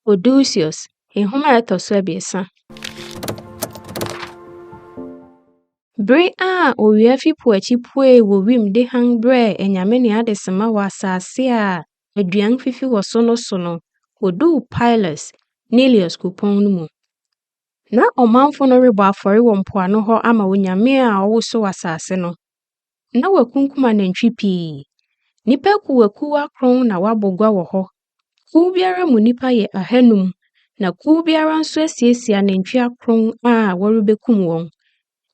Odusseus, nhoma eto so abiesa. Bere a owia fipo achi pue wo wim de hang bre enyame ne adesema wa asase a aduan fifi wo so no odu Piles Nelius kupon no mu. Na omanfo no rebo afore wo mpoano ho ama onyame a owo asase no. Na wakunkuma nantwi pii. Nipa kuwaku akron na wabogwa wo ho. Ku biara mu nipa ye ahanum na ku biara nso asiesia nantwi akron a worebekum won.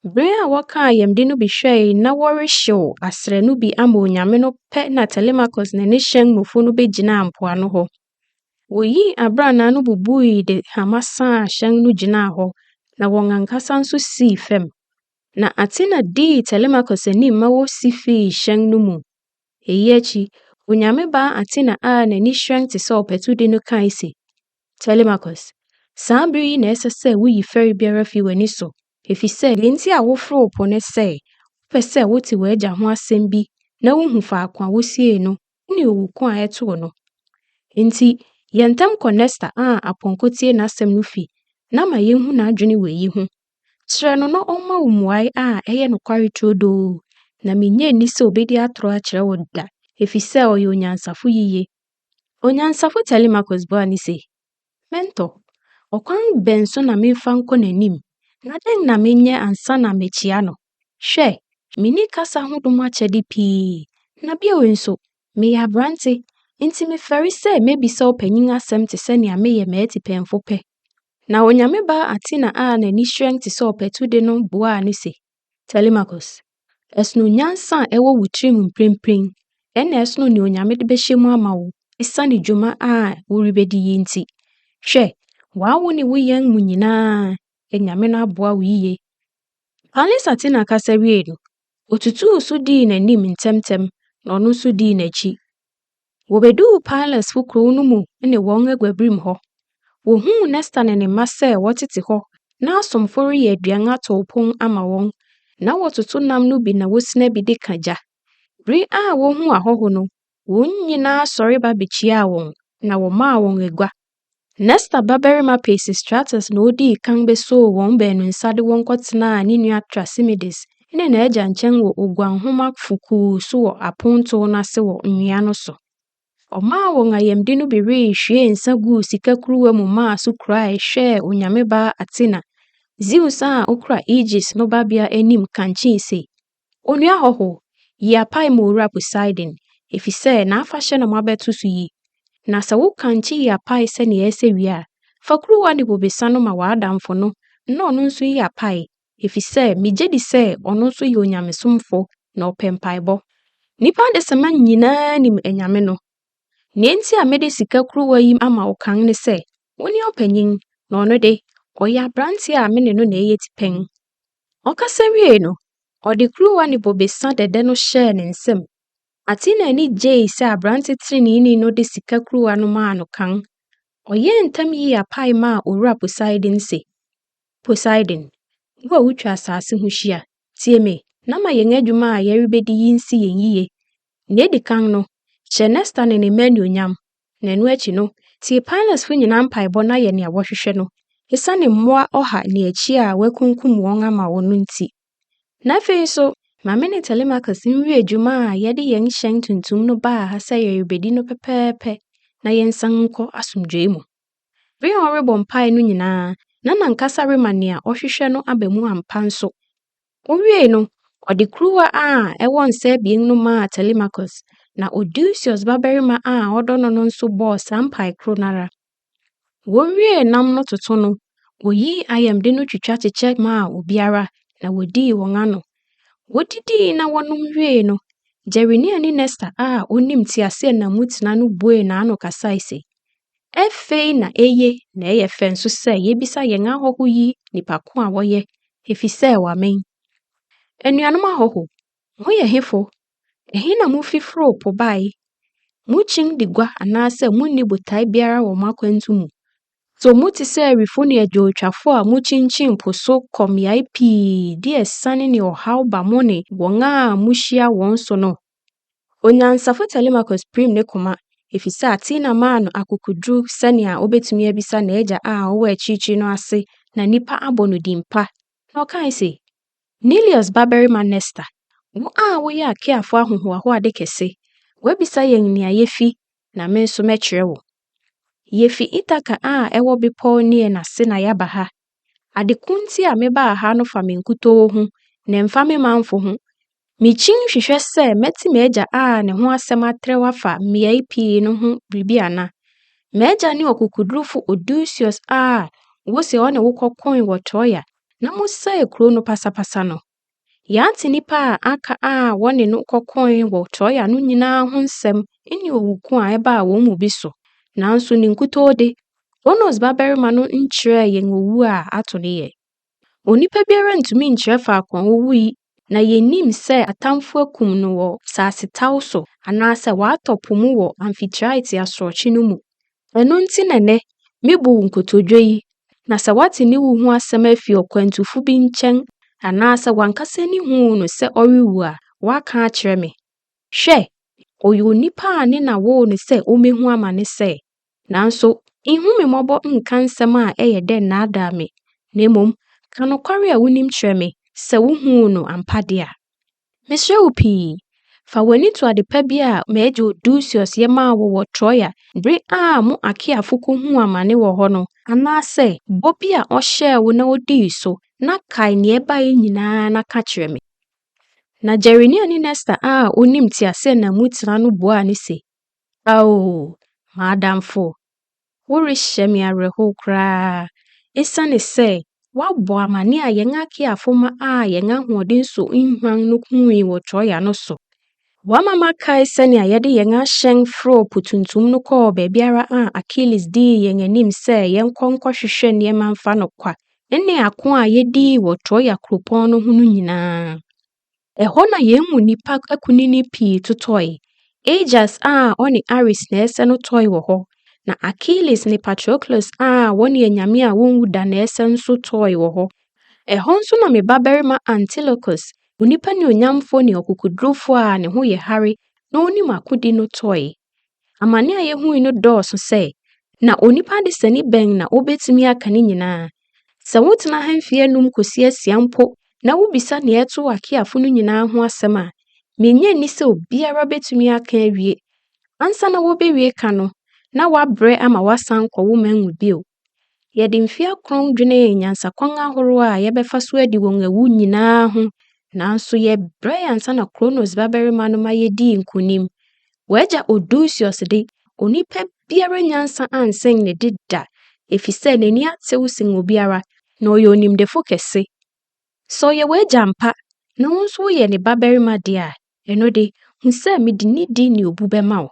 Bere a waka ayemde no bi hwei na worehyew asre no bi ama onyame no pe na Telemachus ne hyɛn mufo no begina ampoano ho. Woyi abrana no bubui de hamasa hyɛn no gina ho na wɔn ankasa nso si fam. Na Athena di Telemachus ani ma wo si fi hyɛn no mu. Eyi achi onyame ba Athena a n'ani hyerɛn te sɛ ɔpɛtude no kai se, Telemachus, saa bere yi na ɛsɛ sɛ woyi fɛre biara fi w'ani so. Efisɛ denti a wofro po ne sɛ, wopɛ sɛ wote w'agya ho asɛm bi na wohu faako a wosie no, ne owuko a ɛtoo no. Enti, yɛntam kɔ Nesta a apɔnkɔtie n'asɛm no fi, na ma yɛnhu n'adwene wɔ yi ho. Kyerɛ no na ɔmma wo mmuae a ɛyɛ nokware turodoo, na menyɛ nni sɛ obedi atoro akyerɛ wo da, efisɛ ɔyɛ onyansafo yiye. Onyansafo Telemachus bua ne se, Mentor, ɔkwan bɛn so na memfa nkɔ n'anim, na den na menyɛ ansa na mekyia no. Hwɛ, mini kasa hodom akyɛde pii, na bio nso, meyɛ abrante, nti mefɛre sɛ mebisa ɔpanyin asɛm te sɛ nea meyɛ m'atipɛnfo pɛ. Na onyame ba Athena a n'ani hyerɛn te sɛ ɔpɛtude no boaa no se, Telemachus, ɛsono nyansa a ɛwɔ wo tirim mprempren, ɛna ɛsono ne onyame de bɛhyɛ mu ama wo, ɛsiane dwuma a worebɛdi yi nti. Hwɛ, waawo ne wo yɛn mu nyinaa, enyame no aboa wo yiye. Piles Athena kasa wie no, otutuu so dii n'anim ntɛmtɛm, na ɔno nso dii n'akyi. Wobeduu Piles fo kurow no mu ne wɔn aguabirim hɔ. Wohuu Nesta ne ne mma sɛ wɔtete hɔ, na asomfo reyɛ aduan ato pon ama wɔn, na wɔtoto nam no bi na wosina bi de ka gya. Bere a wohuu ahɔho no, wɔn nyinaa sɔre ba bekyia wɔn, na wɔmaa wɔn agua. Nesta babarima Pisistratus na odii kan besoo wɔn baanu nsa de wɔn kɔtenaa ne nua Trasimedes ne n'agya nkyɛn wɔ oguanhoma fukuu so wɔ aponto no ase wɔ nnua no so. Ɔmaa wɔn ayamde no bi rehwie nsa guu sika kuruwa mu maa so kurae hwɛɛ onyame ba Athena. Zeus a okura Aegis no babea anim kankyee se, onua hɔho, yi apae ma owura Poseidon, efisɛ n'afahyɛ na moabɛto so yi. Na sɛ wo kankye yi apae sɛnea ɛsɛ wie a, fa kuruwa ne bobesa no ma w'adamfo no, na ɔno nso yi apae, efisɛ megye di sɛ ɔno nso yɛ onyamesomfo na ɔpɛ mpaebɔ. Nipa adesema nyinaa nim enyame no. Nea nti a mede sika kuruwa yi ama wo kan ne sɛ, wone ɔpanyin, na ɔno de, ɔyɛ abrante a me ne no na ɛyɛ tipɛn. Ɔkasa wie no, ɔde kuruwa ne bobesa dɛdɛ no hyɛɛ ne nsam. Athena ani gyee sɛ abrante tirinini no de sika kuruwa no maa no kan. Ɔyɛ ntam yi apae maa owura Poseidon se, Poseidon, wo a wotwa asase ho hyia, tie me, na ma yɛn adwuma a yɛrebɛdi yi nsi yɛn yiye. Nea edi kan no, hyɛ Nesta ne ne mma anuonyam, na ɛno akyi no, tie Piles fo nyinaa mpaebɔ na yɛ nea wɔhwehwɛ no, ɛsiane mmoa ɔha ne akyi a wakunkum wɔn ama wɔn no nti. Na afei nso, ma me ne Telemachus nwie adwuma a yɛde yɛn hyɛn tuntum no baa ha sɛ yɛrebɛdi no pɛpɛɛpɛ, na yɛnsan nkɔ asomdwoe mu. Bere a ɔrebɔ mpae no nyinaa, na nankasa rema nea ɔhwehwɛ no aba mu ampa nso. Owie no, ɔde kuruwa a ɛwɔ nsa abien no maa Telemachus, na Odysseus babarima a ɔdɔ no nso bɔɔ saa mpae koro nara. Wowie nam no toto no, woyi ayamde no twitwa kyekyɛ maa obiara, na wodii wɔn ano. Wodidii na wɔnom wie no, Gerenia ne Nesta a onim teaseɛnam mu tena no bue n'ano kasae se, afei na eye na ɛyɛ fɛ nso sɛ yebisa yɛn ahɔho yi nipa ko a wɔyɛ, efisɛ wamen. Anuanom ahɔho, mo yɛ hefo? Ɛhe na mufi foro po bae? Mukyin de gua anaasɛ munni botae biara wɔ mo akwantu mu. So muti sɛ awifo ne adwotwafo a mukyinkyin po so kɔmeae pii de ɛsane ne ɔhaw ba mo ne wɔn a muhyia wɔn so no. Onyansafo Telemachus prim ne koma, efisɛ Athena maa no akokuduru sɛnea obetumi abisa n'agya a ɔwɔ akyirikyiri no ase na nipa abɔ no dimpa. Na ɔkae sɛ, Neleus babarima Nestor, wo a woyɛ akeafo ahohoahoade kɛse, wabisa yɛn nea yɛfi na me nso mɛkyerɛ wo. Yɛfi Itaka a ɛwɔ bepɔw ne n'ase na yɛaba ha. Adeko nti a mebaa ha no fa me nkutoo ho na mfa me manfo ho. Mikyin hwehwɛ sɛ mɛte m'agya a ne ho asɛm atrɛw afa mmeae pii no ho biribi ana. M'agya ne ɔkokodurufo Odysseus a wose ɔne wo kɔkoe wɔ Troya na mosɛe kuro no pasapasa no. Yɛate nipa a aka a wɔne no kɔkoe wɔ Troya no nyinaa ho nsɛm ne owuku a ɛbaa wɔn mu bi so. Nanso ne nkutoo de, Kronos babarima no nkyerɛɛ yɛn owu a ato ne yɛ. Onipa biara ntumi nkyerɛ faako a owui, na yɛnnim sɛ atamfo akum no wɔ sasetaw so anaasɛ watɔ po mu wɔ Amphitrite asorɔkye no mu. Ɛno nti nɛnɛ, mebu nkotodwe yi, na sɛ wate ne wu ho asɛm afi ɔkwantufo bi nkyɛn anaasɛ wankasa ni huu no sɛ ɔrewu a, waka akyerɛ me. Hwɛ, ɔyɛ onipa a ne na woo no sɛ ɔmɛhu ama ne sɛ, nanso ihu me mmɔbɔ nka nsɛm a ɛyɛ dɛ nnaadaa me, na mmom, ka nokware a wonim kyerɛ me sɛ wohuu no ampa de a. Mesrɛ wo pii, fa w'ani to ade pa bi a m'agya Odysseus yɛmaa wo wɔ Troya bere a mo akeafo kɔhuu amane wɔ hɔ no, anaasɛ bɔ bi a ɔhyɛɛ wo na odii so, na kae nea ɛbaeɛ nyinaa na ka kyerɛ me. Na Jerenia ne Nestor a onim teaseɛnam mu tena no buaa ne se, Ao, m'adamfo, worehyɛ me awerɛhow koraa, esiane sɛ woabɔ amane a yɛn akeafo ma a yɛn ahoɔden so nhwan no hui wɔ Troya no so. Wama makae sɛnea yɛde yɛn ahyɛn frɛw po tuntum no kɔɔ baabiara a Achilles dii yɛn anim sɛ yɛnkɔ nkɔhwehwɛ nneɛma mfa no kwa, ne ako a yɛdii wɔ Troya kuropɔn no ho no nyinaa. Ɛhɔ na yɛn mu nipa akunini pii totɔe. Aegas a ɔne Ares na ɛsɛ no tɔe wɔ hɔ, na Achilles ne Patroclus a wɔne anyame a wɔnwu da na ɛsɛ nso tɔe wɔ hɔ. Ɛhɔ nso na me babarima Antilochus, onipa ne onyamfo ne ɔkokodurufo a ne ho yɛ hare na onim akodi no tɔe. Amane a yɛhui no dɔɔso sɛ, na onipa de sani bɛn na obetumi aka ne nyinaa. Sɛ wotena ha mfeɛ 5 kosi 6 mpo, na wobisa nea ɛto akeafo no nyinaa ho asɛm a, menye ni sɛ obiara betumi aka awie. Ansa na wɔbɛwie ka no, na wabrɛ ama wasan kɔ wo manwu bio. Yɛde mfeɛ akron dwenee nyansakwan ahorow a yɛbɛfa so adi wɔn awu nyinaa ho, nanso yɛbrɛ ansa na Kronos babarima no ma yɛdii nkonim. Wagya Odysseus de, onipa biara nyansa ansɛn ne de da, efisɛ n'ani atew sen obiara, na ɔyɛ onimdefo kɛse. Sɛ ɔyɛ wagya mpa, na wo nso woyɛ ne babarima de a, ɛno de, hu sɛ mede nidi ne obu bɛma wo.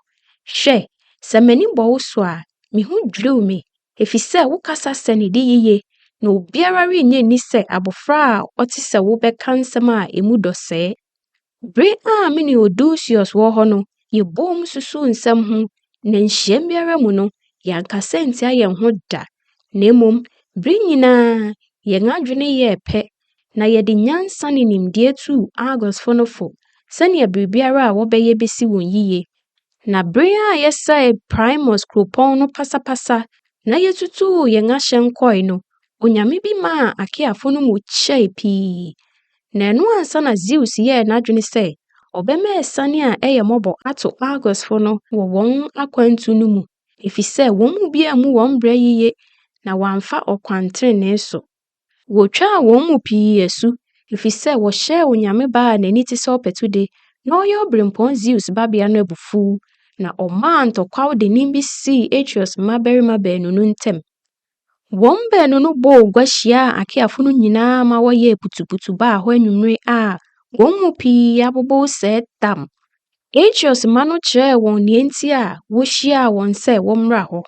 Hwɛ, sɛ m'ani bɔ wo so a, me ho dwiriw me, efisɛ wokasa sɛ ne de yiye, na obiara rennye nni sɛ abofra a ɔte sɛ wo bɛka nsɛm a emu dɔ sɛɛ. Bere a me ne Odysseus wɔ hɔ no, yɛbɔɔ mu susuw nsɛm ho, na nhyiam biara mu no, yɛankasa ntia yɛn ho da. Na mmom, bere nyinaa, yɛn adwene yɛɛ pɛ, na yɛde nyansa ne nimdeɛ tuu Argosfo no fo, sɛnea biribiara a wɔbɛyɛ besi wɔn yie. Na bere a yɛsɛe Primus kuropɔn no pasapasa, na yɛtutuu yɛn ahyɛn kɔe no, onyame bi maa akeafo no mu kyɛe pii. Na ɛno ansa na Zeus yɛɛ n'adwene sɛ, ɔbɛma ɛsane a ɛyɛ mmɔbɔ ato Argosfo no wɔ wɔn akwantu no mu, efisɛ wɔn mu bi ammu wɔn bra yiye, na wɔamfa ɔkwantrenee so. Wotwaa wɔn mu pii asu, efisɛ wɔhyɛɛ onyame ba a n'ani te sɛ ɔpɛtude, na ɔyɛ ɔberempɔn Zeus babea no abufuw, na ɔmaa ntɔkwaw denim bi sii Atreus mmabarima baanu no ntam. Wɔn baanu no bɔɔ gua hyiaa akeafo no nyinaa ma wɔyɛɛ putuputu baa hɔ anwummere a wɔn mu pii abobɔw sɛɛ tam. Atreus mma no kyerɛɛ wɔn nea nti a wohyiaa wɔn sɛ wɔmmra hɔ.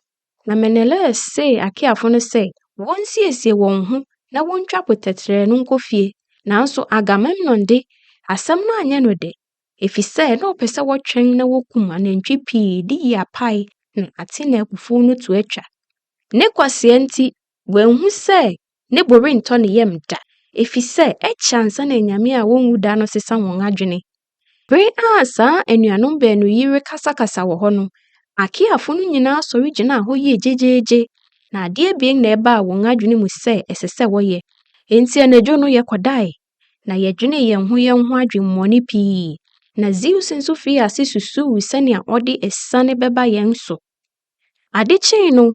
Na Menelaus see akeafo no sɛ wɔnsiesie wɔn ho na wɔntwa po tɛtrɛɛ no nkɔ fie. Nanso Agamemnon de, asɛm no anyɛ no de, efisɛ na ɔpɛ sɛ wɔtwɛn na wokum anantwi pii de yi apae na Athena abufuw no to atwa. Ne kwasea nti, wanhu sɛ ne bo rentɔ ne yam da, efisɛ ɛkyɛ ansa na anyame a wɔnwu da no sesa wɔn adwene. Bere a saa anuanom baanu yi rekasakasa wɔ hɔ no, Akeafo no nyinaa sɔre gyina hɔ yie gyegyeegye, na adeɛ bien na ɛbaa wɔn adwene mu sɛ ɛsɛ sɛ wɔyɛ. Enti anadwo no yɛkɔdae, na yɛdwene yɛn ho adwemmɔne pii, na Zeus nso fii ase susuu sɛnea ɔde esiane bɛba yɛn so. Ade kyee no,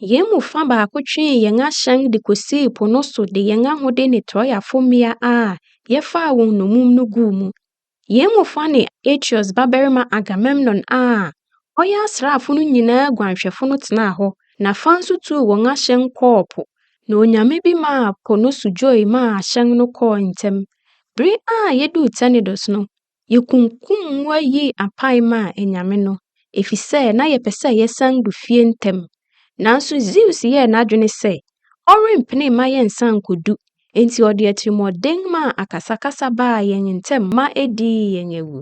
yɛn mu fa baako twee yɛn ahyɛn de kosii po no so de yɛn ahode ne Troyafo mmea a yɛfaa wɔn nnommum no guu mu. Yɛn mu fa ne Atreus babarima Agamemnon a ɔyɛ asraafo no nyinaa guanhwɛfo no tenaa hɔ, na fa nso tuu wɔn ahyɛn kɔɔ po, na onyame bi maa po no so dwoe maa ahyɛn no kɔɔ ntɛm. Bere a yɛduu Tenedos no, yɛkunkum mmoa yii apae maa anyame no, efisɛ na yɛpɛ sɛ yɛsan du fie ntɛm. Nanso Zeus yɛɛ n'adwene sɛ ɔrempene mma yɛnsan nkɔdu, enti ɔde atirimɔden maa akasakasa baa yɛn ntɛm ma edii yɛn awu.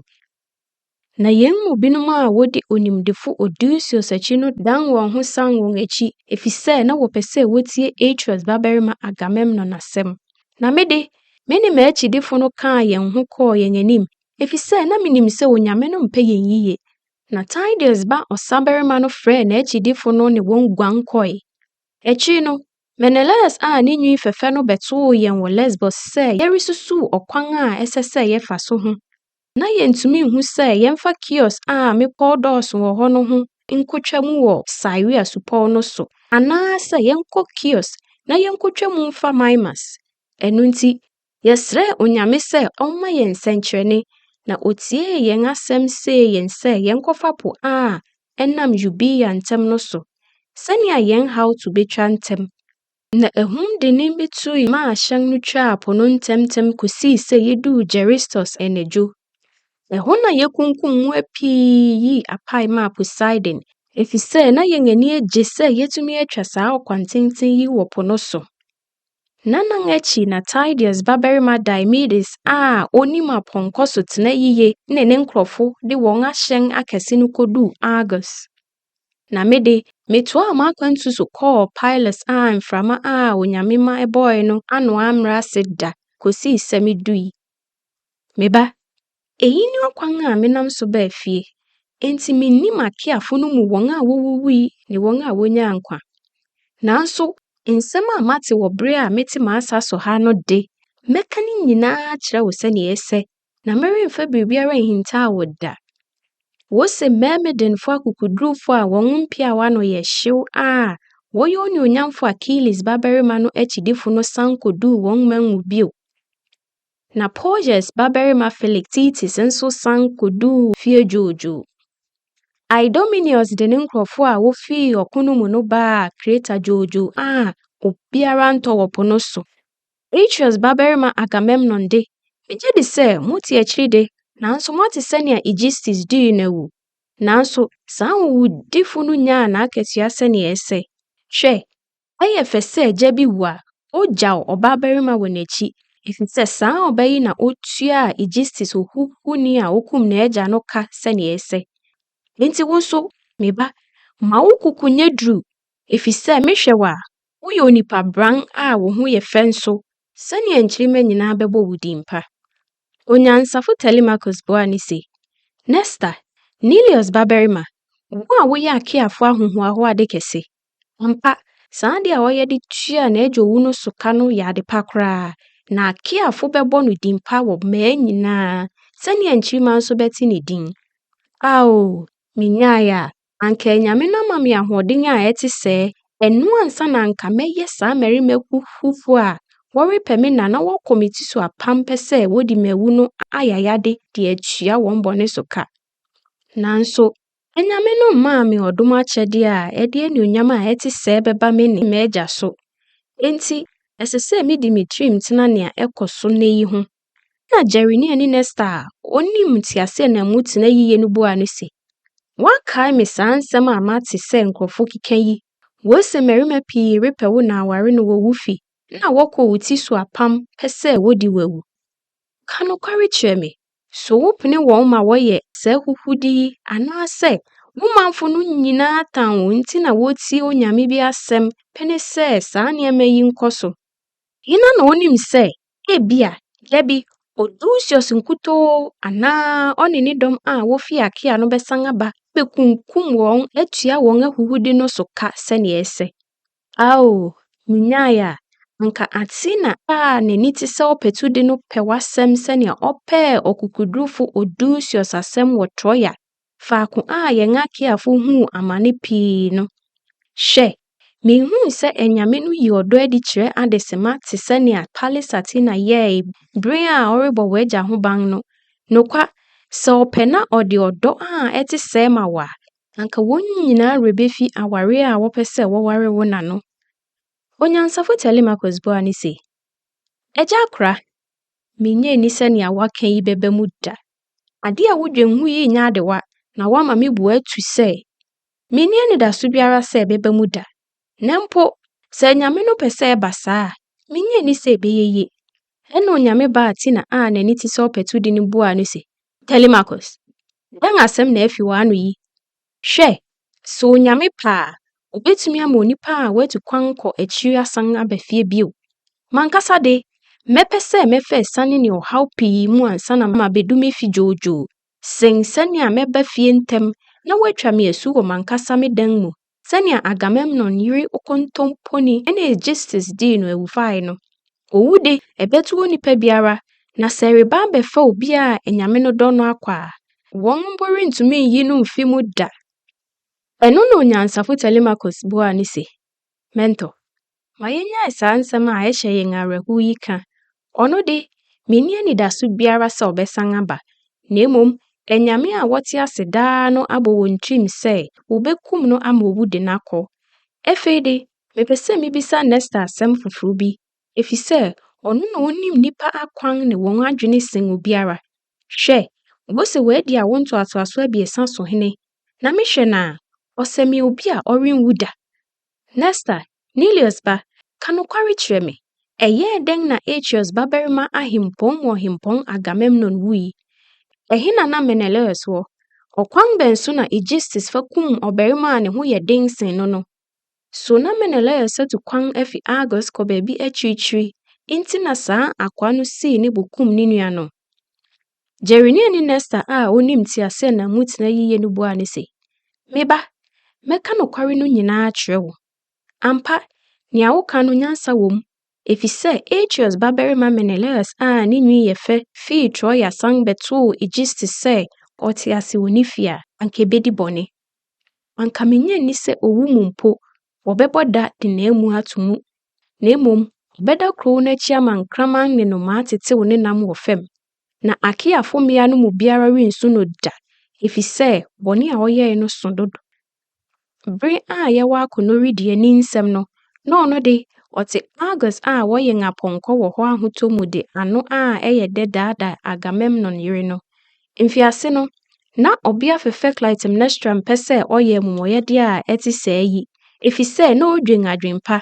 Na yɛn mu binom a wɔdi onimdefo Odusseus akyi no dan wɔn ho san wɔn akyi, efisɛ na wɔpɛ sɛ wotie Atreus babarima Agamemnon asɛm. Na me ne m'akyidifo no kaa yɛn ho kɔɔ yɛn anim, efisɛ na minim sɛ onyame no mpɛ yɛn yie. Na Tideus ba ɔsabarima no frɛɛ n'akyidifo no ne wɔn guan kɔe. Akyiri no, Menelaus a ne nwi fɛfɛ no bɛtoo yɛn wɔ Lesbos sɛ yɛresusuu ɔkwan a ɛsɛ sɛ yɛfa so ho. Na yɛntumi nhu sɛ yɛmfa Chios a mmepɔw dɔɔso wɔ hɔ no ho nkotwa mu wɔ Syria supɔw no so, anaasɛ yɛnkɔ Chios na yɛnkotwa mu mfa Mimas. Ɛno nti, yɛsrɛɛ onyame sɛ ɔmma yɛn nsɛnkyerɛnne, na otiee yɛn asɛm see yɛn sɛ yɛnkɔfa po a ɛnam Euboea ntɛm no so, sɛnea yɛn haw to betwa ntɛm. Na ahum dennen bi tui maa ahyɛn no twaa po no ntɛmntɛm kosii sɛ yɛduu Geristos anadwo. Ɛhɔ na yɛkunkum mmoa pii yii apae maa Poseidon, efisɛ na yɛn ani agye sɛ yɛtumi atwa saa ɔkwan tenten yi wɔ po no so. Nanan akyi na Tideus babarima Diomedes a onim apɔnkɔ so tena yiye ne ne nkurɔfo de wɔn ahyɛn akɛse no koduu Argos. Na metoaa m'akwantu so kɔɔ Pylos a mframa a onyame ma ɛbɔe no anoa mmra ase da kosii sɛ medui. Meba, eyi ne ɔkwan a menam so baa fie, enti minnim Akeafo no mu wɔn a wɔwuwui ne wɔn a wonyaa nkwa. Nanso, nsɛm a mate wɔ bere a mete m'asa so ha no de, mɛka ne nyinaa kyerɛ wo sɛnea ɛsɛ, na meremfa biribiara nhintaa wo da. Wose Mɛmedenfo akukudurufo a wɔn mpeawa no yɛ hyew a wɔyɛ onuonyamfo Achilles babarima no akyidifo no san koduu wɔn man mu bio. Na Porges babarima Philoctetes nso san koduu fie dwoodwoo. Idomeneus de ne nkurɔfo a wofii ɔko no mu no baa Kreta dwoodwoo a obiara ntɔ wɔ po no so. Atreus babarima Agamemnon de, megye di sɛ mote akyiri de, nanso moate sɛnea Aegisthus dii no awu. Nanso, saa owudifo no nyaa n'akatua sɛnea ɛsɛ. Hwɛ, ɛyɛ fɛ sɛ agya bi wu a, ogyaw ɔbabarima wɔ n'akyi, efisɛ saa ɔba yi na otua Aegisthus ohuhuni a okum n'agya no ka sɛnea ɛsɛ. Enti wo nso, meba, ma wo kuku nyɛ duru, efisɛ mehwɛ wo a, woyɛ onipa bran a wo ho yɛ fɛ nso, sɛnea nkyirima nyinaa bɛbɔ wo din pa. Onyansafo Telemachus boa ne se, Nesta, Neleus babarima, wo a woyɛ Akeafo ahohoahoade kɛse. Ampa, saa de a ɔyɛ de tua n'agya owu no so ka no yɛ ade pa koraa, na Akeafo bɛbɔ no din pa wɔ mmaa nyinaa, sɛnea nkyirima nso bɛte ne din. Ao, minyae a, anka anyame no ama me ahoɔden a ɛte sɛɛ, ɛno ansa na anka mɛyɛ saa mmarima huhufo a wɔrepɛ me na wɔkɔ me ti so apam pɛ sɛ wodi m'awu no ayayade de atua wɔn bɔne so ka. Nanso, anyame no mmaa me ɔdom akyɛde a ɛde anuonyam a ɛte sɛɛ bɛba me ne m'agya so. Enti, ɛsɛ sɛ medi me tirim tena nea ɛkɔ so nne yi ho. Na Jerenia ne Nesta a onim ntease na mu tena yiye no bua no se, wakae me saa nsɛm a mate sɛ nkurɔfo keka yi, wose mmarima pii repɛ wo na aware no wɔ wo fi, na wɔkɔ wo ti so apam pɛ sɛ wodi wawu. Ka nokware kyerɛ me, so wopene wɔn ma wɔyɛ saa huhudi yi anaasɛ wo manfo no nyinaa tan wo nti na wotie onyame bi asɛm pene sɛ saa nneɛma yi nkɔ so. Hena na onim sɛ, ebia, dabi, Odusseus nkutoo anaa ɔne ne dɔm a wofi Akea no bɛsan aba bekunkum wɔn atua wɔn ahuhudi no so ka sɛnea ɛsɛ. Ao, minyaya, anka Athena a n'ani te sɛ ɔpɛtudi no pɛ w'asɛm sɛnea ɔpɛɛ ɔkukudurufo Odusseus asɛm wɔ Troya, faako a yɛn akeafo huu amane pii no. Hwɛ, mihuu sɛ anyame no yi ɔdɔ adi kyerɛ adesema te sɛnea Pallas Athena yɛɛ bere a ɔrebɔ w'agya ho ban no. Nokwa, sɛ ɔpɛ na ɔde ɔdɔ a ɛte sɛɛ ma wo a, anka wɔn nyinaa rebefi aware a wɔpɛ sɛ wɔware wo na no. Onyansafo Telemachus bua ne se, Agya akora, menye ni sɛnea waka yi bɛba mu da. Ade a wodwen ho yi nya adewa, na wama me bua atu sɛ, menni anidaso biara sɛ ɛbɛba mu da. Na mpo, sɛ nyame no pɛ sɛ ɛba saa, menye ni sɛ ɛbɛyɛ yie. Ɛna onyame ba Athena a n'ani te sɛ ɔpɛtudi no bua no se, Telemachus, dɛn asɛm na afi w'ano yi? Hwɛ, sɛ onyame pa a, obetumi ama onipa a watu kwan kɔ akyiri asan aba fie bio. Mankasa de, mɛpɛ sɛ mɛfa ɛsane ne ɔhaw pii mu ansa na ma bedu me fi dwoodwoo. Sen sɛnea mɛba fie ntɛm na watwa me asu wɔ mankasa me dan mu, sɛnea Agamemnon yere okontomponi ɛne Odysseus dii no awufae no. Owu de, ɛbɛto onipa biara, na sɛ reba abɛfa obi a anyame no dɔ no akɔ a, wɔn mpo rentumi nyi no mfi mu da. Ɛno na onyansafo Telemachus bua ne se, Mentor, ma yɛnyae saa nsɛm a ɛhyɛ yɛn awerɛhow yi ka. Ɔno de, menni anidaso biara sɛ ɔbɛsan aba. Na mmom, anyame a wɔte ase daa no abɔ wɔn tirim sɛ wɔbɛkum no ama owu de n'akɔ. Afei de, mepɛ sɛ mebisa Nestor asɛm foforo bi, efisɛ ɔno na onim nipa akwan ne wɔn adwene sen obiara. Hwɛ, wɔsɛ wɔadi awo ntoatoaso 3 so hene, na mehwɛ na ɔsɛ me obi a ɔrenwu da. Nestor, Neleus ba, ka nokware kyerɛ me. Ɛyɛɛ dɛn na Atreus babarima ahempɔn wɔ hempɔn Agamemnon wui? Ɛhe na Menelaus wɔ? Ɔkwan bɛn so na Odysseus fa kum ɔbarima a ne ho yɛ den sen no? So na Menelaus atu kwan afi Argos kɔ baabi akyirikyiri, nti na saa akwa no sii ne bo kum ne nua no. Gereniani Nestor a onim tiase na mutena yiye no bua ne se, Meba, mɛka nokware no nyinaa kyerɛ wo. Ampa, nea woka no nyansa wom, efisɛ Atreus babarima Menelaus a ne nwi yɛ fɛ fii Troya san bɛtoo Odysseus sɛ ɔte ase wɔ ne fie a, anka ebedi bɔne. Anka menye ni sɛ owu mu mpo, wɔbɛbɔ da de n'amu ato mu. Na mmom, ɔbɛda kurow n'akyi ama nkraman ne nnomaa tetew ne nam wɔ fam. Na akeafo mmea no mu biara rensu no da, efisɛ bɔne a ɔyɛe no so dodo. Bere a yɛwɔ akɔnnɔ redi ani nsɛm no, na ɔno de, ɔte Argos a wɔyɛ apɔnkɔ wɔ hɔ ahotɔ mu de ano a ɛyɛ dɛ daadaa Agamemnon yere no. Mfiase no, na ɔbea fɛfɛ Clytemnestra mpɛ sɛ ɔyɛ amumɔyɛde a ɛte saa yi, efisɛ na ɔdwen adwen pa.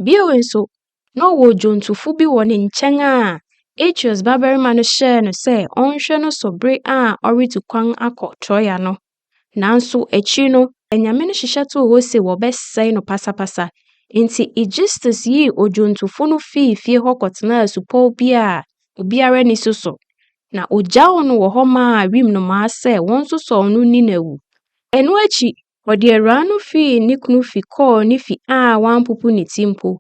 Bio nso, na ɔwɔ dwontofo bi wɔ ne nkyɛn a Atreus babarima no hyɛɛ no sɛ ɔnhwɛ no so bere a ɔretu kwan akɔ Troya no. Nanso akyiri no, anyame no hyehyɛ too hɔ sɛ wɔbɛsɛe no pasapasa. Nti Odysseus yii odwontofo no fii fie hɔ kɔtenaa asupɔw bi a obiara ni so. Na ogyaw no wɔ hɔ maa wim nnomaa sɛ wɔn sosɔw no ni nawu. Ɛno akyi, ɔde awura no fii ne kunu fi kɔɔ ne fi a wampopo ne ti mpo.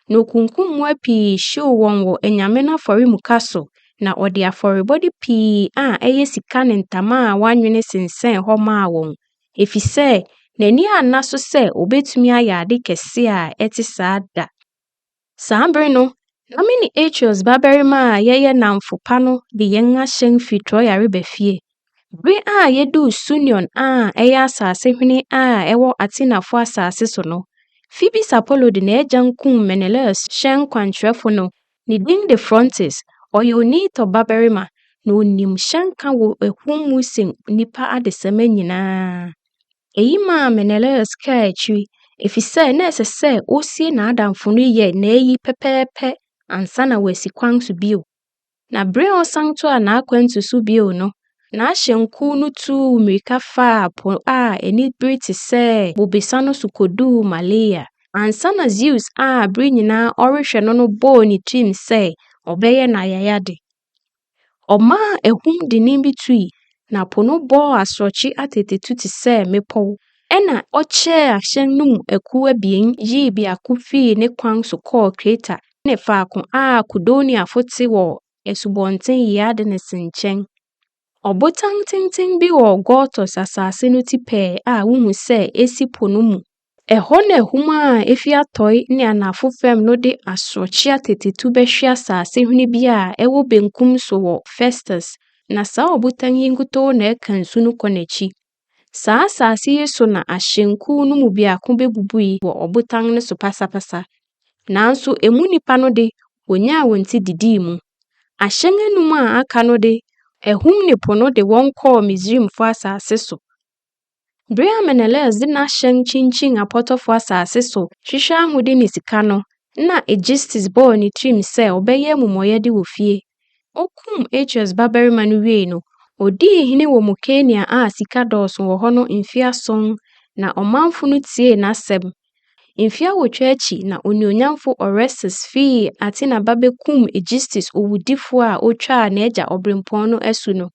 Na okunkum mmoa pii hyew wɔn wɔ anyame no afɔremuka so, na ɔde afɔrebɔde pii a ɛyɛ sika ne ntama a wanwene sensɛn hɔ maa wɔn. Efisɛ, n'ani anna so sɛ obetumi ayɛ ade kɛse a ɛte saa da. Saa bere no, na me ne Atreus babarima a yɛyɛ namfo pa no de yɛn ahyɛn fi Troya reba fie. Bere a yɛduu Sunion a ɛyɛ asase hwene a ɛwɔ Atenafo asase so no, Phoebus Apollo de n'agyan kum Menelaus hyɛn kwankyerɛfo no. Ne din de Phrontis, ɔyɛ Onitɔ babarima, na onim hyɛnka wɔ ahum mu sen nipa adesɛma nyinaa. Eyi maa Menelaus kaa akyiri, efisɛ na ɛsɛ sɛ osie n'adamfo no yɛ n'ayi pɛpɛɛpɛ ansa na wasi kwan so bio. Na bere a ɔsan to a n'akwantu so bio no, n'ahyɛnkuw no tuu mmirika faa po a ani bere te sɛ bobesa no so koduu Malea. Ansa na Zeus a bere nyinaa ɔrehwɛ no bɔɔ ne tirim sɛ ɔbɛyɛ n'ayayade. Ɔmaa ahum denim bi tui, na po no bɔɔ asorɔkye atetetu te sɛ mmepɔw, ɛna ɔkyɛɛ ahyɛn no mu akuw abien yii biako fii ne kwan so kɔɔ Kreta ne faako a Kudoniafo te wɔ Asubɔnten Yades nkyɛn. Ɔbotan tenten bi wɔ Gotos asase no ti pɛɛ a wohu sɛ esi po no mu. Ɛhɔ na ahum a efi atɔe ne anafo fam no de asorɔkye atetetu bɛhwe asase hwene bi a ɛwɔ benkum so wɔ Festus, na saa ɔbotan yi nkutoo na ɛka nsu no kɔ n'akyi. Saa asase yi so na ahyɛnkuw no mu biako bebubui wɔ ɔbotan no so pasapasa. Nanso emu nipa no de wonyaa wɔn ti didii mu. Ahyɛn anum a aka no de ɛhum ne po no de wɔn kɔɔ Misraimfo asase so. Bere a Menelaus de n'ahyɛn kyinkyin apɔtɔfo asase so hwehwɛ ahode ne sika no, na Odysseus bɔɔ ne tirim sɛ ɔbɛyɛ amumɔyɛde wɔ fie. Okum Atreus babarima no wiei no, odii hene wɔ Mokenia a sika dɔɔso wɔ hɔ no mfe 7, na ɔmanfo no tiee n'asɛm. Mfe 8 akyi na onuonyamfo Odysseus fii Atena babɛkum Odysseus owudifo a otwaa n'agya ɔbrempɔn no asu no.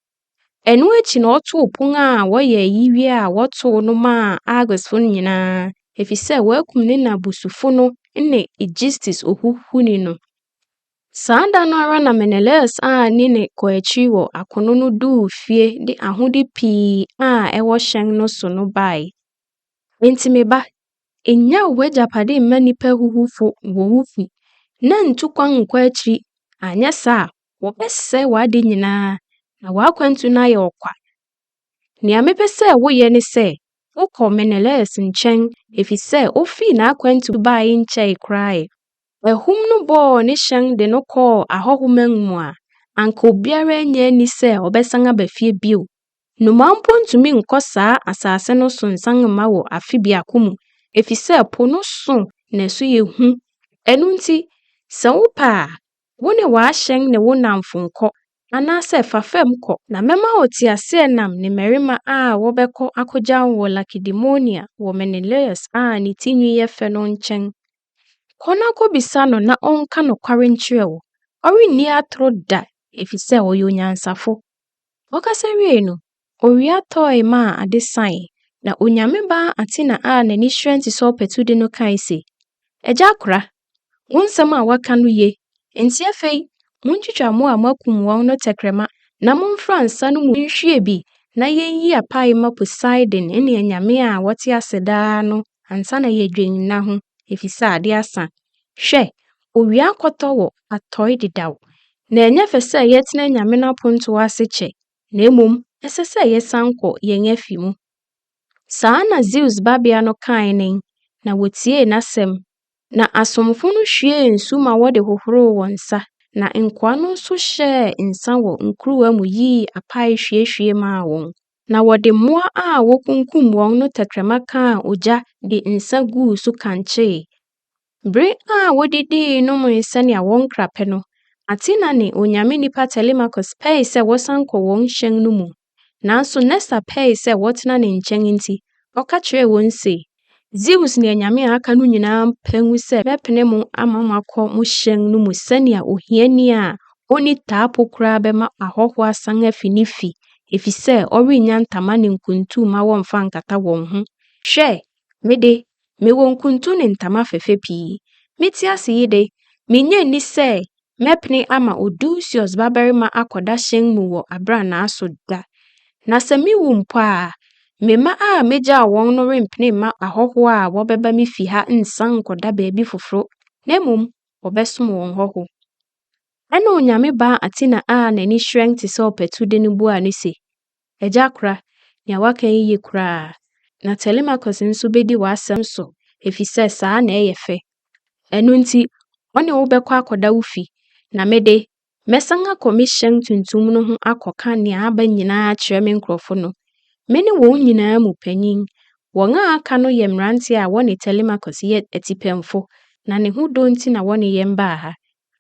Ɛno akyi na ɔtoo pon a wɔyɛ ayiwie a wɔtoo no maa Argosfo nyinaa, efisɛ wɔakum ne nabusufo no ne Odysseus ohuhuni no. Saa da no ara na Menelaus a ne kɔ akyiri wɔ akono no duu fie de ahode pii a ɛwɔ hyɛn no so no bae. Enti me ba, enya w'agyapade mma nipa huhufo wɔ wo fi, na ntu kwan nkɔ akyiri, anyɛ saa wɔbɛsɛe w'ade nyinaa, na w'akwantu no ayɛ ɔkwa. Nea mepɛ sɛ woyɛ ne sɛ, wokɔ Menelaus nkyɛn, efisɛ ofii n'akwantu bae nkyɛe koraa. Ahum no bɔɔ ne hyɛn de no kɔɔ ahɔhoman mu a, anka obiara anya ani sɛ ɔbɛsan aba fie bio. Nnomaa mpo ntumi nkɔ saa asase no so nsan mma wɔ afe biako mu, efisɛ po no so na so yɛ hu. Ɛno nti, sɛ wopɛ a, wo ne w'ahyɛn ne wo namfo nkɔ, anaasɛ fa fam kɔ, na mɛma wo teaseɛnam ne mmarima a wɔbɛkɔ akɔgya wo wɔ Lakedemonia wɔ Menelaus a ne tinwi yɛ fɛ no nkyɛn. Kɔ na kɔbisa no na ɔnka nokware nkyerɛ wo. Ɔrenni atoro da, efisɛ ɔyɛ onyansafo. Ɔkasa wiei no, owia tɔe maa ade sae, na onyame baa Atena a n'ani hyerɛn te sɛ ɔpatude no kae se, "Agya akora, wo nsɛm a waka no ye, enti afei, montwitwa mo a moakum wɔn no tɛkrɛma, na momfra nsa no mu nhwie bi, na yɛnyi apae ma Poseidon ne anyame a wɔte ase daa no, ansa na yɛdwen nna ho, efisɛ ade asa. Hwɛ, owia akɔtɔ wɔ atɔe dedaw, na ɛnyɛ fɛ sɛ yɛtena nyame no aponto ase kyɛ, na mmom, ɛsɛ sɛ yɛsan kɔ yɛn afi mu." Saa na Zeus babea no kae nen, na wotiee n'asɛm. Na asomfo no hwiee nsu ma wɔde hohoroo wɔn nsa, na nkoa no nso hyɛɛ nsa wɔ nkuruwa mu yii apae hwiehwie maa wɔn. Na wɔde mmoa a wokunkum wɔn no tɛkrɛma kaa ogya de nsa guu so kankyee. Bere a wodidii nomee sɛnea wɔn kra pɛ no, Atena ne onyame nipa Telemachus pɛe sɛ wɔsan kɔ wɔn hyɛn no mu. Nanso Nesta pɛe sɛ wɔtena ne nkyɛn nti, ɔka kyerɛɛ wɔn se, "Zeus ne anyame a aka no nyinaa mpɛngu sɛ mɛpene mo ama moakɔ mo hyɛn no mu sɛnea ohiani a ɔni taapo koraa bɛma ahɔho asan afi ne fi, efisɛ ɔrennya ntama ne nkuntu ma wɔmfa nkata wɔn ho. Hwɛ, mede, mewɔ nkuntu ne ntama fɛfɛ pii. Mete ase yi de, minya nni sɛ mɛpene ama Odusseus babarima akɔda hyɛn mu wɔ abrannaa so da. Na sɛ miwu mpo a, mema a megyaa wɔn no rempene ma ahɔho a wɔbɛba me fi ha nsan nkɔda baabi foforo, na mmom, wɔbɛsom wɔn hɔho." Ɛna onyame baa Atena a n'ani hyerɛn te sɛ ɔpatude no buaa no se, "Agya akora, nea waka yi ye koraa, na Telemachus nso bedi w'asɛm so, efisɛ saa na ɛyɛ fɛ. Ɛno nti, ɔne wo bɛkɔ akɔda wo fi, na mede, mɛsan akɔ me hyɛn tuntum no ho akɔka nea aba nyinaa kyerɛ me nkurɔfo no. Me ne wɔn nyinaa mu panyin. Wɔn a aka no yɛ mmerante a wɔne Telemachus yɛ atipɛmfo, na ne ho dɔ nti na wɔne yɛn baa ha.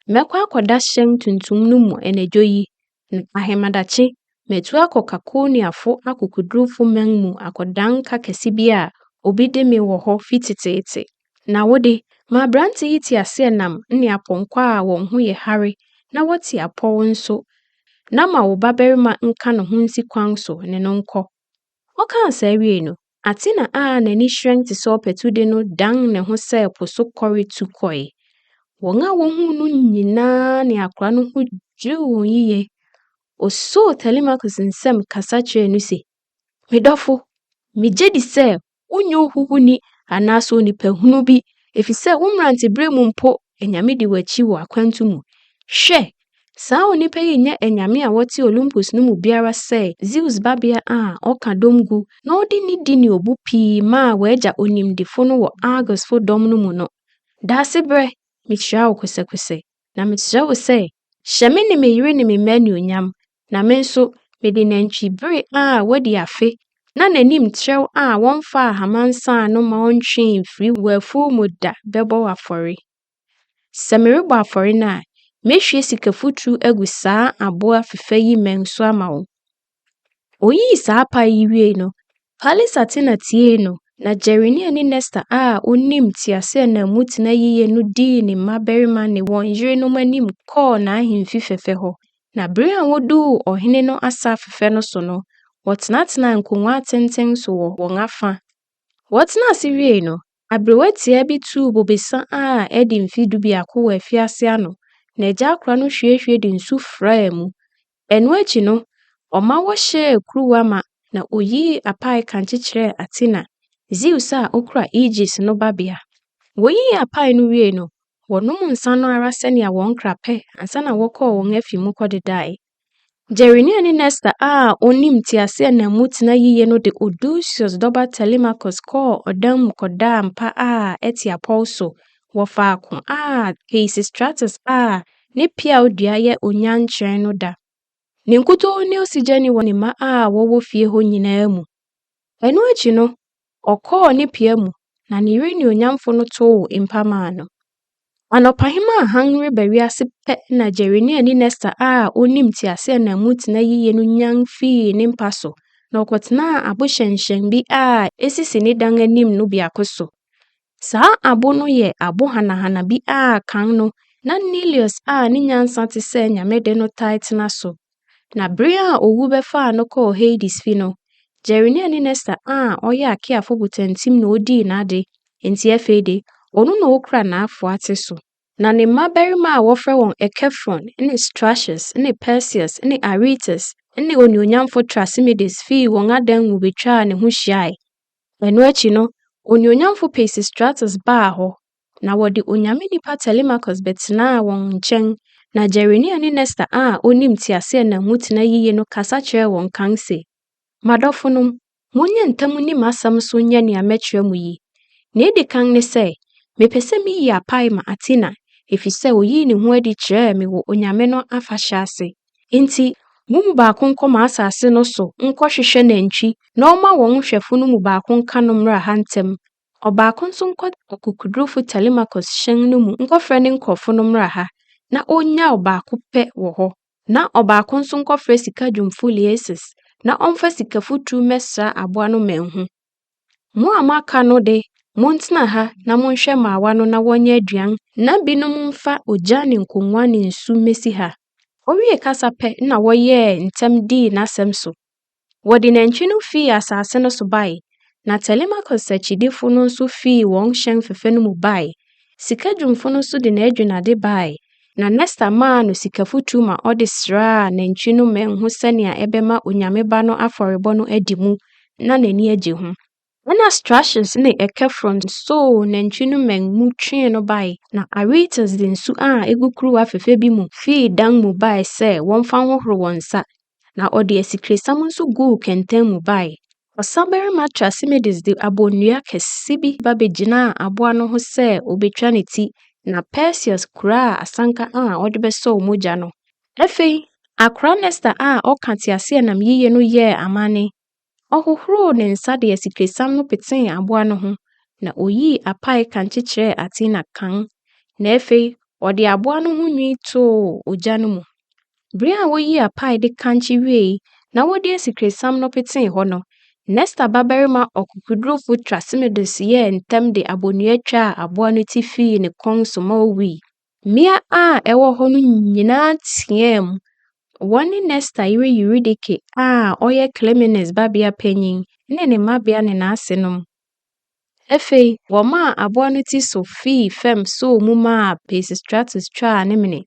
Mɛkɔ akɔda hyɛn tuntum no mu anadwo yi, na ahemadakye, matu akɔ Kakoniafo akokodurufo man mu akɔdan nka kɛse bi a obi de me wɔ hɔ fi teteete. Na wode, ma aberante yi te aseɛnam ne apɔnkɔ a wɔn ho yɛ hare, na wɔte apɔw nso. na ma wo babarima nka no ho nsi kwan so ne no nkɔ. Ɔka saa wie no, Athena a n'ani hyerɛn te sɛ ɔpɛtude no dan ne ho sɛ po so kɔre tu kɔe. Wɔn a wohu no nyinaa ne akora no ho dwiriw wɔn yiye. Osoo Telemachus nsɛm kasa kyerɛɛ no se, "Me dɔfo, megye di sɛ wonyɛ ohuhuni anaasɛ onipahunu bi, efisɛ wo mmerantebere mu mpo anyame di w'akyi wɔ akwantu mu. Hwɛ, saa onipa yi nyɛ anyame a wɔte Olympus no mu biara sɛ Zeus babea a ɔka dɔm gu na ɔde ne di ne obu pii maa w'agya onimdifo no wɔ Argosfo dɔm no mu no. Daase berɛ, mekyerɛ wo kosɛkosɛ, na mekyerɛ wo sɛ, hyɛ me ne me yere ne me mma anuonyam, na me nso mede nantwibere a wadi afe na n'anim trɛw a wɔmfa ahama nsaa no ma ɔntwee mfiri w'afuw mu da bɛbɔ wo afɔre. Sɛ merebɔ afɔre no a, mehwie sika futuru agu saa aboa fɛfɛ yi mmɛn so ama wo." Oyii saa apae yi wie no, Pallas Athena tie no, na Gerenia ne Nestor a onim teaseɛnam mu tena yiye no dii ne mmabarima ne wɔn yerenom anim kɔɔ n'ahemfi fɛfɛ hɔ. Na bere a woduu ɔhene no asa fɛfɛ no so no, wɔtenatenaa nkongua atenten so wɔ wɔn afa. Wɔtena ase wie no, aberewa tia bi tuu bobesa a ɛdi mfe 12 wɔ afiase ano, na agya akora no hwiehwie de nsu fraa mu. Ɛno akyi no, ɔma wɔhyɛɛ kuruwa ma na oyii apae kankye kyerɛɛ Athena, Zeus a okura Aegis no babea. Woyii apae no wie no, wɔnom nsa no ara sɛnea wɔn kra pɛ ansa na wɔkɔɔ wɔn afi mu kɔdedae. Gerenia ne Nestor a onim teaseɛnam mu tena yiye no de Odysseus dɔba Telemachus kɔɔ ɔdan mu kɔdaa mpa a ɛte apɔw so wɔ faako a Pisistratus a ne peaw dua yɛ onyankyerɛn no da. Ne nkutoo ne osigyae wɔ ne mma a wɔwɔ fie hɔ nyinaa mu. Ɛno akyi no, ɔkɔɔ ne pia mu na ne yere ne onyamfo no too mpa maa no. Anɔpahema a hann reba wiase pɛ na Gerenia ne Nestor a onim teaseɛnam mu tena yiye no nyan fii ne mpa so na ɔkɔtenaa abo hyɛnhyɛn bi a esisi ne dan anim no biako so. Saa abo no yɛ abo hanahana bi a kan no na Neleus a ne nyansa te sɛ nyame de no tae tena so. Na bere a owu bɛfaa no kɔɔ Hades fi no, Gerenia ne Nestor a ɔyɛ akeafo botantim na odii n'ade, enti afei de, ɔno na okura n'afo ate so. Na ne mmabarima a wɔfrɛ wɔn Ekephron ne Stratius ne Perseus ne Aretus ne onioonyamfo Thrasymedes fii wɔn adan mu betwaa ne ho hyiae. Ɛno akyi no, onioonyamfo Pisistratus baa hɔ, na wɔde onyame nipa Telemachus bɛtenaa wɔn nkyɛn, na Gerenia ne Nestor a onim teaseɛnam mu tena yiye no kasa kyerɛɛ wɔn kan se, "Madɔfonom, monyɛ ntam ni m'asɛm so nyɛ nea mɛkyerɛ mu yi. Na edi kan ne sɛ, mepɛ sɛ miyi apae ma Athena, efisɛ oyii ne ho adi kyerɛɛ me wɔ onyame no afahyɛ ase. Enti, mo mu baako nkɔ m'asase no so nkɔhwehwɛ nantwi na ɔma wɔn hwɛfo no mu baako nka no mmra ha ntɛm. Ɔbaako nso nkɔ ɔkokodurofo Telemachus hyɛn no mu nkɔfrɛ ne nkurɔfo no mmra ha, na ɔnya ɔbaako pɛ wɔ hɔ. Na ɔbaako nso nkɔfrɛ sika dwumfo Leasis, na ɔmfa sika futuru mmɛsra aboa no manhu. Mo a moaka no de, montena ha na monhwɛ maawa no na wɔnyɛ aduan, na binom mfa ogya ne nkongua ne nsu mmesi ha." Ɔwie kasa pɛ na wɔyɛɛ ntɛm dii n'asɛm so. Wɔde nantwi no fii asase no so bae, na Telemachus akyidifo no nso fii wɔn hyɛn fɛfɛ no mu bae. Sika dwumfo no nso de n'adwinade bae, na Nestor maa no sika futuru ma ɔde sraa nantwi no manhu sɛnea ɛbɛma onyame ba no afɔrebɔ no adi mu, na n'ani agye ho. Ɛna Stratius ne Ekephron soo nantwi no man mu twee no bae, na Aretus de nsu a egu kuruwa fɛfɛ bi mu fii dan mu bae sɛ wɔmfa hohoro wɔn nsa, na ɔde asikresiam nso guu kɛntɛn mu bae. Ɔsabarima Thrasymedes de abonnua kɛse bi ba bɛgyinaa aboa no ho sɛ obetwa ne ti, na Perseus kuraa asanka a ɔde bɛsɔw mogya no. Afei, akora Nestor a ɔka teaseɛnam yiye no yɛɛ amane. Ɔhohoroo ne nsa de asikresiam no petee aboa no ho, na oyii apae kankye kyerɛɛ Athena kan, na afei ɔde aboa no ho nwi too ogya no mu. Bere a woyii apae de kankye wiei, na wɔde asikresiam no petee hɔ no, Nestor babarima ɔkokodurofo Thrasymedes yɛɛ ntɛm de abonnua twaa aboa no ti fii ne kɔn so ma owui. Mmea a ɛwɔ hɔ no nyinaa teɛɛ mu. Wɔne Nesta yere Eurydice a ɔyɛ Clemenes babea panyin ne ne mmabea ne n'asenom. Afei, wɔmaa aboa no ti so fii fam soo mu maa Pisistratus twaa ne mene.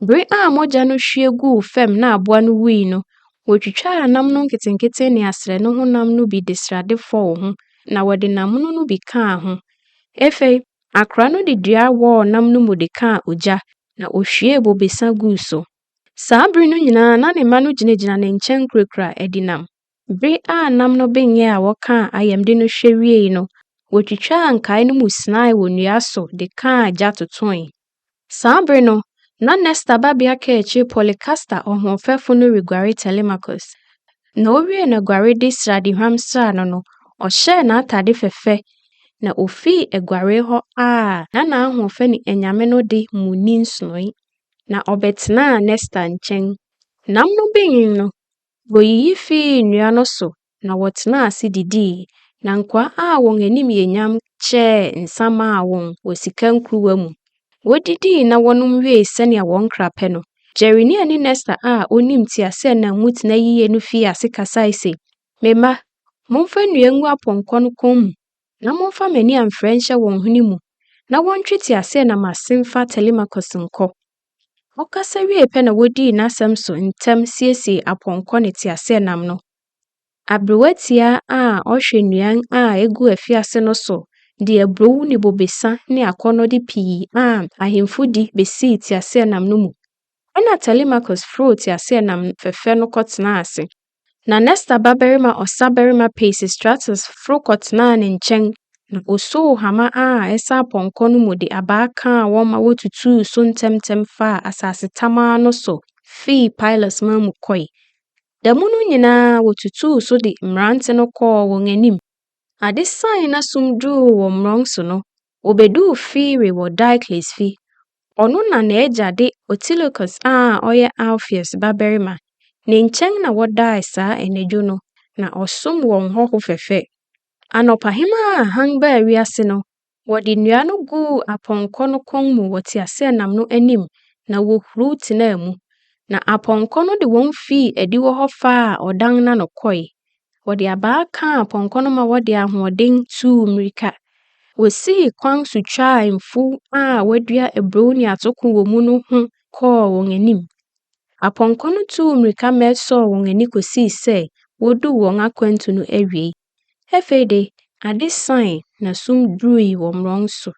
Bere a mogya no hwie guu fam na aboa no wui no, wɔtwitwaa nam no nketenkete ne asrɛ no honam no bi de srade fɔw ho, na wɔde nam no bi kaa ho. Afei, akora no de dua wɔɔ nam no mu de kaa ogya, na ohwiee bobesa guu so. Saa bere no nyinaa na ne mma no gyinagyina ne nkyɛn kurakura adinam. Bere a nam no benyɛ a wɔkaa ayamde no hwɛ wiei no, wɔtwitwaa nkae no mu sinae wɔ nnua so de kaa gya totoe. Saa bere no, na Nesta babea kaakyiri Polycasta ɔhoɔfɛfo no reguare Telemachus. Na owie n'aguare de sradehwam sraa no, ɔhyɛɛ n'atade fɛfɛ na ofii aguare hɔ a na n'ahoɔfɛ ne anyame no de mmunni nsonoe. Na ɔbɛtenaa Nesta nkyɛn. Nam no benyin no, wɔyiyi fii nnua no so na wɔtenaa ase didii, na nkoa a wɔn anim yɛ nyam kyɛɛ nsa maa wɔn wɔ sika nkuruwa mu. Wɔdidii na wɔnom wiei sɛnea wɔn kra pɛ no. Jerenia ne Nesta a onim teaseɛnam mu tena yiye no fii ase kasae se, "Me mma, momfa nnua ngu apɔnkɔ no kɔn mu, na momfa m'ani amfrɛ nhyɛ wɔn hwene mu, na wɔntwe teaseɛnam ase mfa Telemachus nkɔ." Ɔkasa wie pɛ na wodii n'asɛm so ntɛm siesie apɔnkɔ ne teaseɛnam no. Aberewatia a ɔhwɛ nnuan a egu afiase no so de aburow ne bobesa ne akɔnnɔde pii a ahemfo di besii teaseɛnam no mu. Ɛna Telemachus foro teaseɛnam fɛfɛ no kɔtenaa ase. Na Nesta babarima ɔsabarima Pisistratus foro kɔtenaa ne nkyɛn, na osoo hama a ɛsa apɔnkɔ no mu de abaa kaa wɔn ma wɔtutuu so ntɛmntɛm faa asase tamaa no so fii Pylos man mu kɔe. Da mu no nyinaa wɔtutuu so de mmerante no kɔɔ wɔn anim. Ade sae na sum duruu wɔ mmorɔn so no, wɔbɛduu Fire wɔ Diocles fi. Ɔno na n'agya de Otilochus a ɔyɛ Alpheus babarima. Ne nkyɛn na wɔdae saa anadwo no, na ɔsom wɔn hɔ ho fɛfɛ. Anɔpahema a hann baa wiase no, wɔde nnua no guu apɔnkɔ no kɔn mu wɔ teaseɛnam no anim, na wɔhuruw tenaa mu. Na apɔnkɔ no de wɔn fii adiwɔ hɔ faa ɔdan na no kɔe. Wɔde abaa kaa apɔnkɔ no ma wɔde ahoɔden tuu mmirika. Wosii kwan so twaa mfuw a wɔadua aburow ne atoko wɔ mu no ho kɔɔ wɔn anim. Apɔnkɔ no tuu mmirika mɛsɔɔ wɔn ani kosii sɛ woduu wɔn akwantu no awiei. Afei de, ade sae na sum durui wɔ mmorɔn so.